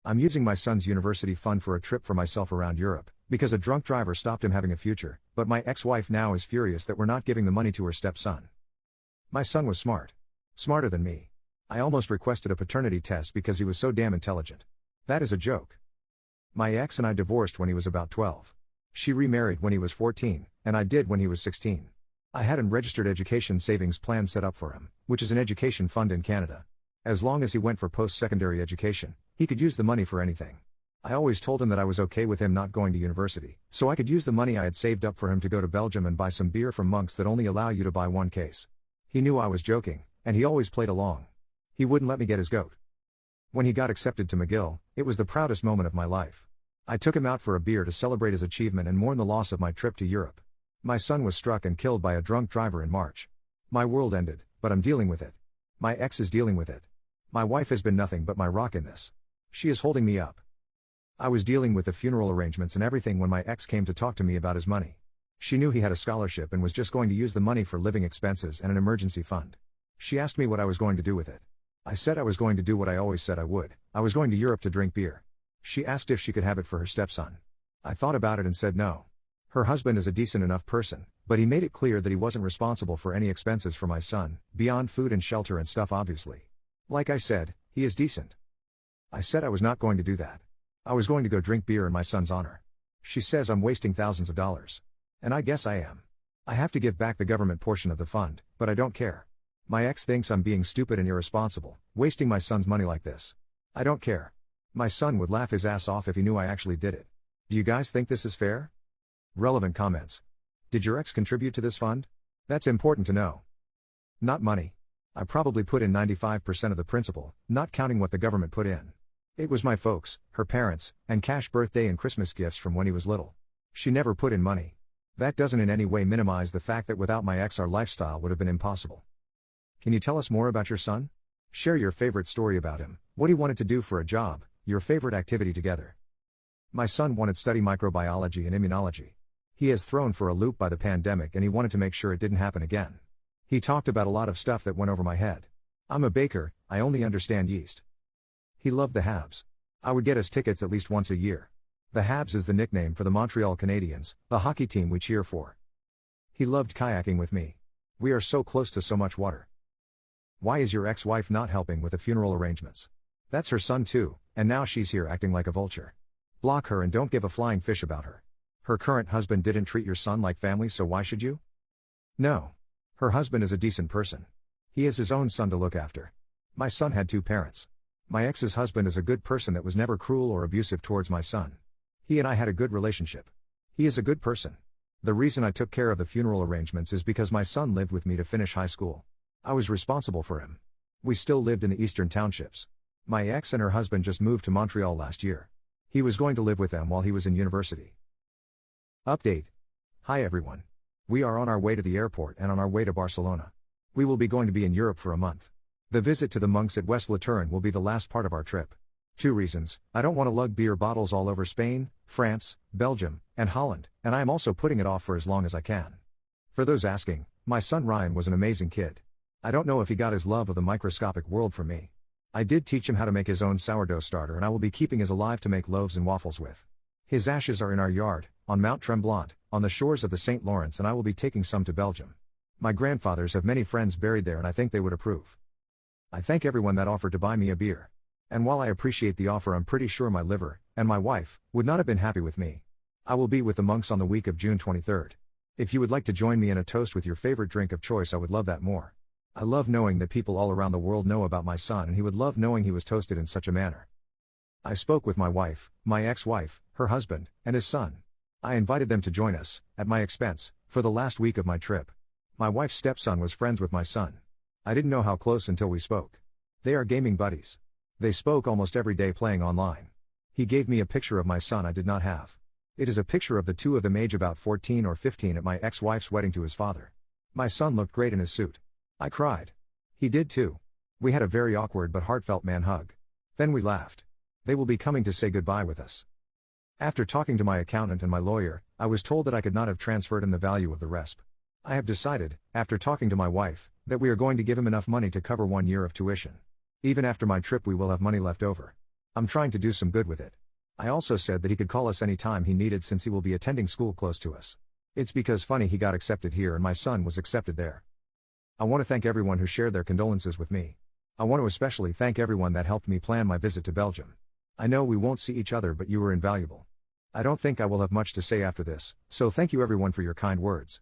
I'm using my son's university fund for a trip for myself around Europe, because a drunk driver stopped him having a future, but my ex-wife now is furious that we're not giving the money to her stepson. My son was smart. Smarter than me. I almost requested a paternity test because he was so damn intelligent. That is a joke. My ex and I divorced when he was about 12. She remarried when he was 14, and I did when he was 16. I had a registered education savings plan set up for him, which is an education fund in Canada. As long as he went for post-secondary education, he could use the money for anything. I always told him that I was okay with him not going to university, so I could use the money I had saved up for him to go to Belgium and buy some beer from monks that only allow you to buy one case. He knew I was joking, and he always played along. He wouldn't let me get his goat. When he got accepted to McGill, it was the proudest moment of my life. I took him out for a beer to celebrate his achievement and mourn the loss of my trip to Europe. My son was struck and killed by a drunk driver in March. My world ended, but I'm dealing with it. My ex is dealing with it. My wife has been nothing but my rock in this. She is holding me up. I was dealing with the funeral arrangements and everything when my ex came to talk to me about his money. She knew he had a scholarship and was just going to use the money for living expenses and an emergency fund. She asked me what I was going to do with it. I said I was going to do what I always said I would. I was going to Europe to drink beer. She asked if she could have it for her stepson. I thought about it and said no. Her husband is a decent enough person, but he made it clear that he wasn't responsible for any expenses for my son, beyond food and shelter and stuff obviously. Like I said, he is decent. I said I was not going to do that. I was going to go drink beer in my son's honor. She says I'm wasting thousands of dollars. And I guess I am. I have to give back the government portion of the fund, but I don't care. My ex thinks I'm being stupid and irresponsible, wasting my son's money like this. I don't care. My son would laugh his ass off if he knew I actually did it. Do you guys think this is fair? Relevant comments. Did your ex contribute to this fund? That's important to know. Not money. I probably put in 95% of the principal, not counting what the government put in. It was my folks, her parents, and cash birthday and Christmas gifts from when he was little. She never put in money. That doesn't in any way minimize the fact that without my ex our lifestyle would have been impossible. Can you tell us more about your son? Share your favorite story about him, what he wanted to do for a job, your favorite activity together. My son wanted to study microbiology and immunology. He is thrown for a loop by the pandemic and he wanted to make sure it didn't happen again. He talked about a lot of stuff that went over my head. I'm a baker, I only understand yeast. He loved the Habs. I would get us tickets at least once a year. The Habs is the nickname for the Montreal Canadiens, the hockey team we cheer for. He loved kayaking with me. We are so close to so much water. Why is your ex-wife not helping with the funeral arrangements? That's her son too, and now she's here acting like a vulture. Block her and don't give a flying fish about her. Her current husband didn't treat your son like family, so why should you? No. Her husband is a decent person. He has his own son to look after. My son had two parents. My ex's husband is a good person that was never cruel or abusive towards my son. He and I had a good relationship. He is a good person. The reason I took care of the funeral arrangements is because my son lived with me to finish high school. I was responsible for him. We still lived in the eastern townships. My ex and her husband just moved to Montreal last year. He was going to live with them while he was in university. Update. Hi everyone. We are on our way to the airport and on our way to Barcelona. We will be going to be in Europe for a month. The visit to the monks at West La Tourne will be the last part of our trip. 2 reasons: I don't want to lug beer bottles all over Spain, France, Belgium, and Holland, and I am also putting it off for as long as I can. For those asking, my son Ryan was an amazing kid. I don't know if he got his love of the microscopic world from me. I did teach him how to make his own sourdough starter and I will be keeping his alive to make loaves and waffles with. His ashes are in our yard, on Mount Tremblant, on the shores of the St. Lawrence, and I will be taking some to Belgium. My grandfathers have many friends buried there and I think they would approve. I thank everyone that offered to buy me a beer. And while I appreciate the offer, I'm pretty sure my liver, and my wife, would not have been happy with me. I will be with the monks on the week of June 23rd. If you would like to join me in a toast with your favorite drink of choice, I would love that more. I love knowing that people all around the world know about my son, and he would love knowing he was toasted in such a manner. I spoke with my wife, my ex-wife, her husband, and his son. I invited them to join us, at my expense, for the last week of my trip. My wife's stepson was friends with my son. I didn't know how close until we spoke. They are gaming buddies. They spoke almost every day playing online. He gave me a picture of my son I did not have. It is a picture of the two of them age about 14 or 15 at my ex-wife's wedding to his father. My son looked great in his suit. I cried. He did too. We had a very awkward but heartfelt man hug. Then we laughed. They will be coming to say goodbye with us. After talking to my accountant and my lawyer, I was told that I could not have transferred him the value of the RESP. I have decided, after talking to my wife, that we are going to give him enough money to cover 1 year of tuition. Even after my trip we will have money left over. I'm trying to do some good with it. I also said that he could call us any time he needed since he will be attending school close to us. It's because funny he got accepted here and my son was accepted there. I want to thank everyone who shared their condolences with me. I want to especially thank everyone that helped me plan my visit to Belgium. I know we won't see each other, but you were invaluable. I don't think I will have much to say after this, so thank you everyone for your kind words.